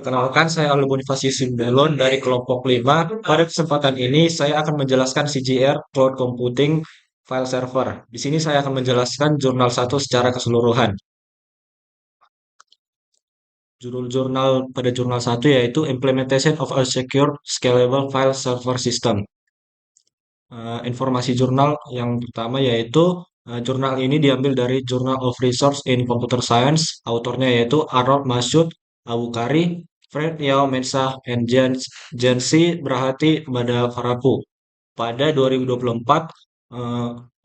Perkenalkan, saya Aldo Bonifasius Simbolon dari kelompok 5. Pada kesempatan ini, saya akan menjelaskan CGR Cloud Computing File Server. Di sini saya akan menjelaskan jurnal satu secara keseluruhan. Judul jurnal pada jurnal satu yaitu Implementation of a Secure Scalable File Server System. Informasi jurnal yang pertama yaitu jurnal ini diambil dari Journal of Research in Computer Science. Autornya yaitu Arnold Masud, Awukari, Fred Yao Mensah, and Jansi Berhati pada Farapu. Pada 2024,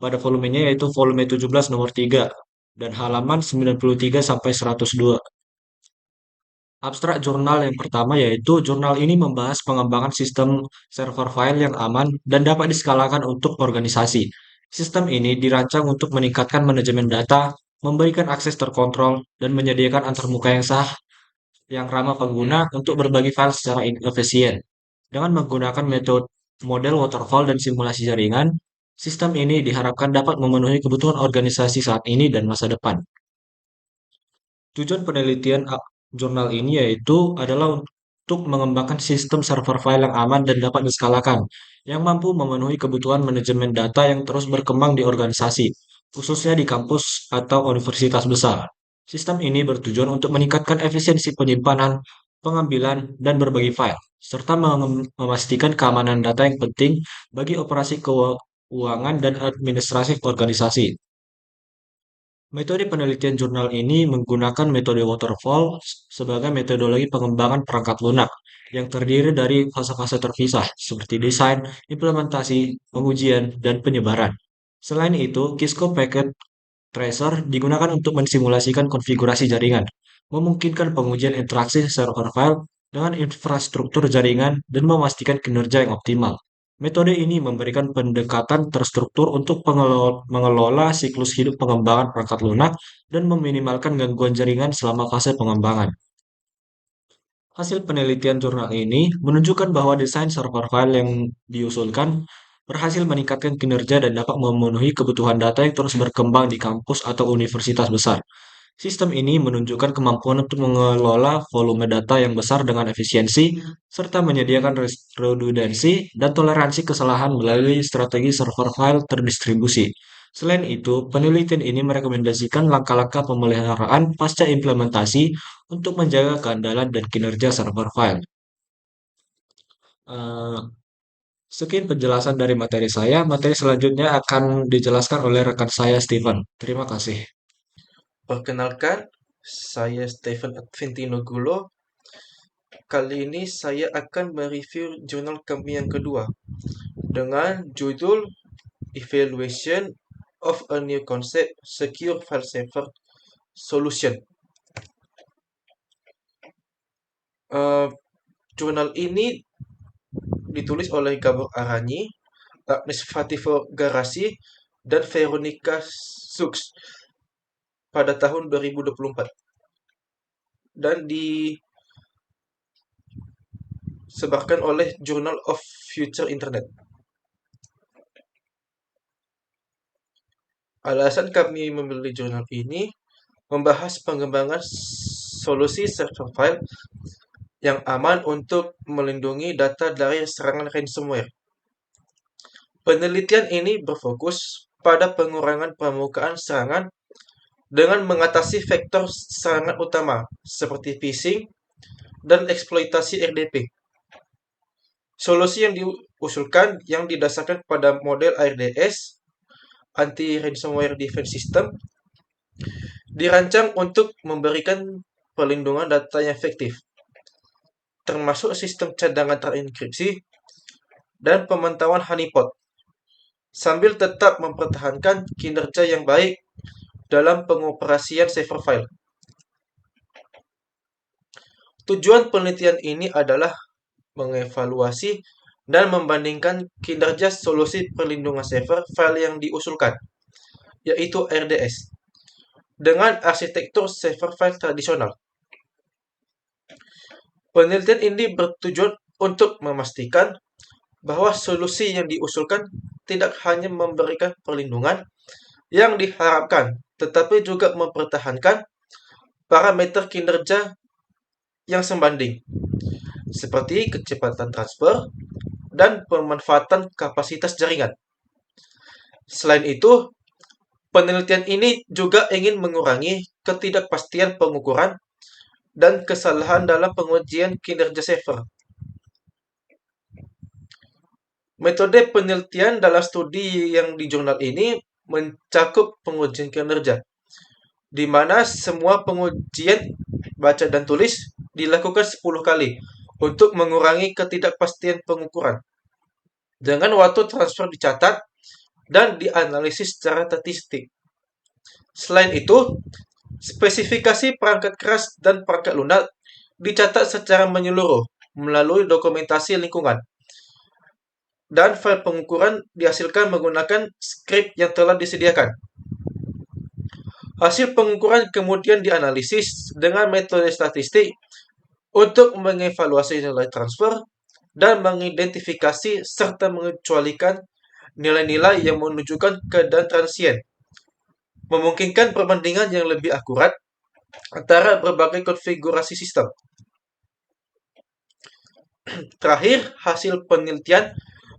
pada volumenya yaitu volume 17 nomor 3 dan halaman 93 sampai 102. Abstrak jurnal yang pertama yaitu jurnal ini membahas pengembangan sistem server file yang aman dan dapat diskalakan untuk organisasi. Sistem ini dirancang untuk meningkatkan manajemen data, memberikan akses terkontrol, dan menyediakan antarmuka yang sah yang ramah pengguna untuk berbagi file secara efisien. Dengan menggunakan model waterfall dan simulasi jaringan, sistem ini diharapkan dapat memenuhi kebutuhan organisasi saat ini dan masa depan. Tujuan penelitian jurnal ini yaitu adalah untuk mengembangkan sistem server file yang aman dan dapat diskalakan, yang mampu memenuhi kebutuhan manajemen data yang terus berkembang di organisasi, khususnya di kampus atau universitas besar. Sistem ini bertujuan untuk meningkatkan efisiensi penyimpanan, pengambilan, dan berbagi file, serta memastikan keamanan data yang penting bagi operasi keuangan dan administrasi organisasi. Metode penelitian jurnal ini menggunakan metode waterfall sebagai metodologi pengembangan perangkat lunak yang terdiri dari fase-fase terpisah seperti desain, implementasi, pengujian, dan penyebaran. Selain itu, Kisco Packet Tracer digunakan untuk mensimulasikan konfigurasi jaringan, memungkinkan pengujian interaksi server file dengan infrastruktur jaringan dan memastikan kinerja yang optimal. Metode ini memberikan pendekatan terstruktur untuk mengelola siklus hidup pengembangan perangkat lunak dan meminimalkan gangguan jaringan selama fase pengembangan. Hasil penelitian jurnal ini menunjukkan bahwa desain server file yang diusulkan berhasil meningkatkan kinerja dan dapat memenuhi kebutuhan data yang terus berkembang di kampus atau universitas besar. Sistem ini menunjukkan kemampuan untuk mengelola volume data yang besar dengan efisiensi, serta menyediakan redundansi dan toleransi kesalahan melalui strategi server file terdistribusi. Selain itu, penelitian ini merekomendasikan langkah-langkah pemeliharaan pasca implementasi untuk menjaga keandalan dan kinerja server file. Eh, Sekian penjelasan dari materi saya. Materi selanjutnya akan dijelaskan oleh rekan saya, Steven. Terima kasih. Perkenalkan, saya Stephen Adventino Gulo. Kali ini saya akan mereview jurnal kami yang kedua dengan judul Evaluation of a New Concept Secure File Server Solution. Uh, Jurnal ini ditulis oleh Gabor Aranyi, Agnes Fativo Garasi, dan Veronica Sux pada tahun 2024 dan disebarkan oleh Journal of Future Internet. Alasan kami memilih jurnal ini membahas pengembangan solusi server file yang aman untuk melindungi data dari serangan ransomware. Penelitian ini berfokus pada pengurangan permukaan serangan dengan mengatasi vektor serangan utama seperti phishing dan eksploitasi RDP. Solusi yang diusulkan yang didasarkan pada model ARDS, Anti-Ransomware Defense System, dirancang untuk memberikan perlindungan data yang efektif, termasuk sistem cadangan terenkripsi dan pemantauan honeypot, sambil tetap mempertahankan kinerja yang baik dalam pengoperasian server file. Tujuan penelitian ini adalah mengevaluasi dan membandingkan kinerja solusi perlindungan server file yang diusulkan, yaitu RDS, dengan arsitektur server file tradisional. Penelitian ini bertujuan untuk memastikan bahwa solusi yang diusulkan tidak hanya memberikan perlindungan yang diharapkan, tetapi juga mempertahankan parameter kinerja yang sebanding, seperti kecepatan transfer dan pemanfaatan kapasitas jaringan. Selain itu, penelitian ini juga ingin mengurangi ketidakpastian pengukuran dan kesalahan dalam pengujian kinerja server. Metode penelitian dalam studi yang di jurnal ini mencakup pengujian kinerja, di mana semua pengujian baca dan tulis dilakukan 10 kali untuk mengurangi ketidakpastian pengukuran. Dengan waktu transfer dicatat dan dianalisis secara statistik. Selain itu, spesifikasi perangkat keras dan perangkat lunak dicatat secara menyeluruh melalui dokumentasi lingkungan. Dan file pengukuran dihasilkan menggunakan skrip yang telah disediakan. Hasil pengukuran kemudian dianalisis dengan metode statistik untuk mengevaluasi nilai transfer dan mengidentifikasi serta mengecualikan nilai-nilai yang menunjukkan keadaan transien, memungkinkan perbandingan yang lebih akurat antara berbagai konfigurasi sistem. Terakhir, hasil penelitian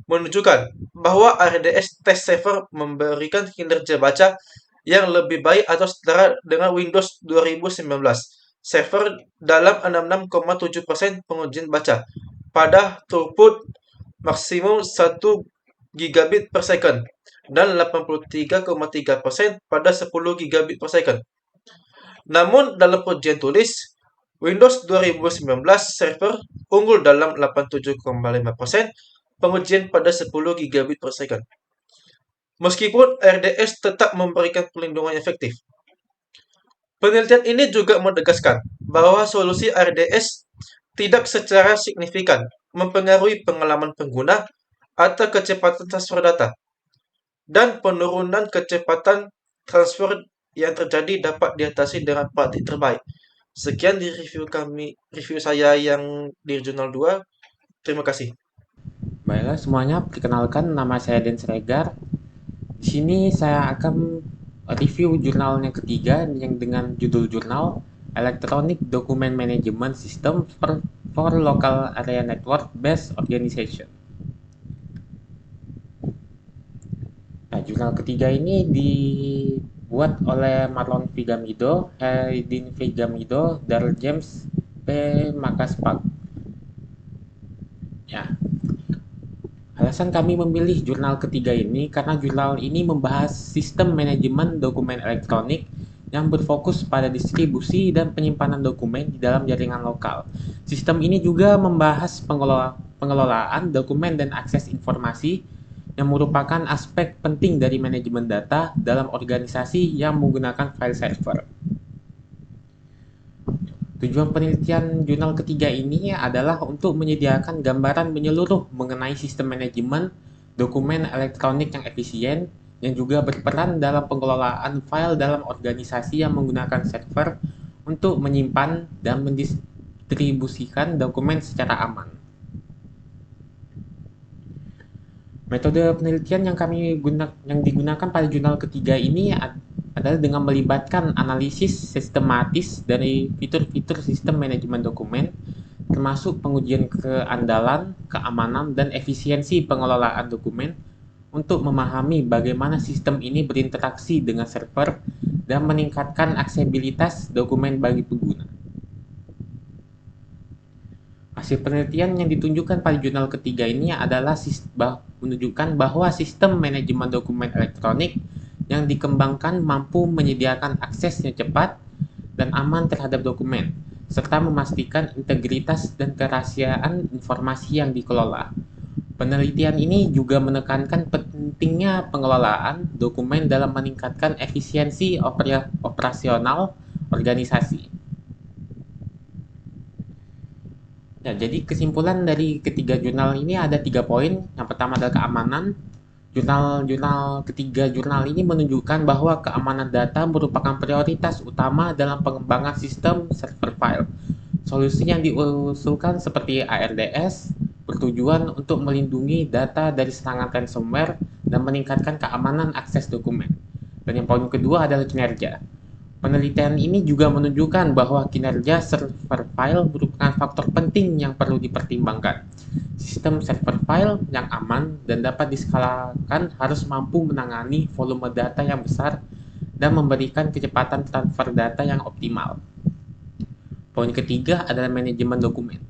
menunjukkan bahwa RDS Test Saver memberikan kinerja baca yang lebih baik atau setara dengan Windows 2019 Server dalam 66,7% pengujian baca pada throughput maksimum 1 gigabit per second dan 83,3% pada 10 gigabit per second. Namun dalam ujian tulis, Windows 2019 Server unggul dalam 87,5% pengujian pada 10 gigabit per second. Meskipun RDS tetap memberikan perlindungan efektif. Penelitian ini juga menegaskan bahwa solusi RDS tidak secara signifikan mempengaruhi pengalaman pengguna atau kecepatan transfer data. Dan penurunan kecepatan transfer yang terjadi dapat diatasi dengan praktik terbaik. Sekian di review saya yang di jurnal 2. Terima kasih. Baiklah semuanya, perkenalkan nama saya Den Sregar. Di sini saya akan review jurnal yang ketiga yang dengan judul jurnal Electronic Document Management System for Local Area Network Based Organization. Nah, jurnal ketiga ini dibuat oleh Marlon Vigamido, Heidin Vigamido, Darrell James, P. Makaspak. Ya, alasan kami memilih jurnal ketiga ini karena jurnal ini membahas sistem manajemen dokumen elektronik yang berfokus pada distribusi dan penyimpanan dokumen di dalam jaringan lokal. Sistem ini juga membahas pengelolaan dokumen dan akses informasi yang merupakan aspek penting dari manajemen data dalam organisasi yang menggunakan file server. Tujuan penelitian jurnal ketiga ini adalah untuk menyediakan gambaran menyeluruh mengenai sistem manajemen dokumen elektronik yang efisien, yang juga berperan dalam pengelolaan file dalam organisasi yang menggunakan server untuk menyimpan dan mendistribusikan dokumen secara aman. Metode penelitian yang digunakan pada jurnal ketiga ini adalah dengan melibatkan analisis sistematis dari fitur-fitur sistem manajemen dokumen, termasuk pengujian keandalan, keamanan, dan efisiensi pengelolaan dokumen untuk memahami bagaimana sistem ini berinteraksi dengan server dan meningkatkan aksesibilitas dokumen bagi pengguna. Hasil penelitian yang ditunjukkan pada jurnal ketiga ini adalah menunjukkan bahwa sistem manajemen dokumen elektronik yang dikembangkan mampu menyediakan akses yang cepat dan aman terhadap dokumen, serta memastikan integritas dan kerahasiaan informasi yang dikelola. Penelitian ini juga menekankan pentingnya pengelolaan dokumen dalam meningkatkan efisiensi operasional organisasi. Ya, jadi kesimpulan dari ketiga jurnal ini ada 3 poin. Yang pertama adalah keamanan. Ketiga jurnal ini menunjukkan bahwa keamanan data merupakan prioritas utama dalam pengembangan sistem server file. Solusi yang diusulkan seperti ARDS bertujuan untuk melindungi data dari serangan ransomware dan meningkatkan keamanan akses dokumen. Dan yang poin kedua adalah kinerja. Penelitian ini juga menunjukkan bahwa kinerja server file merupakan faktor penting yang perlu dipertimbangkan. Sistem server file yang aman dan dapat diskalakan harus mampu menangani volume data yang besar dan memberikan kecepatan transfer data yang optimal. Poin ketiga adalah manajemen dokumen.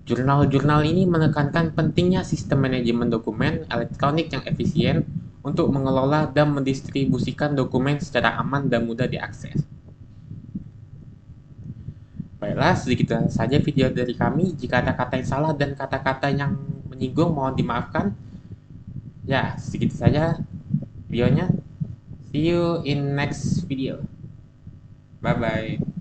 Jurnal-jurnal ini menekankan pentingnya sistem manajemen dokumen elektronik yang efisien untuk mengelola dan mendistribusikan dokumen secara aman dan mudah diakses. Baiklah, sedikit saja video dari kami. Jika ada kata yang salah dan kata-kata yang menyinggung, mohon dimaafkan. Ya, sedikit saja videonya. See you in next video. Bye-bye.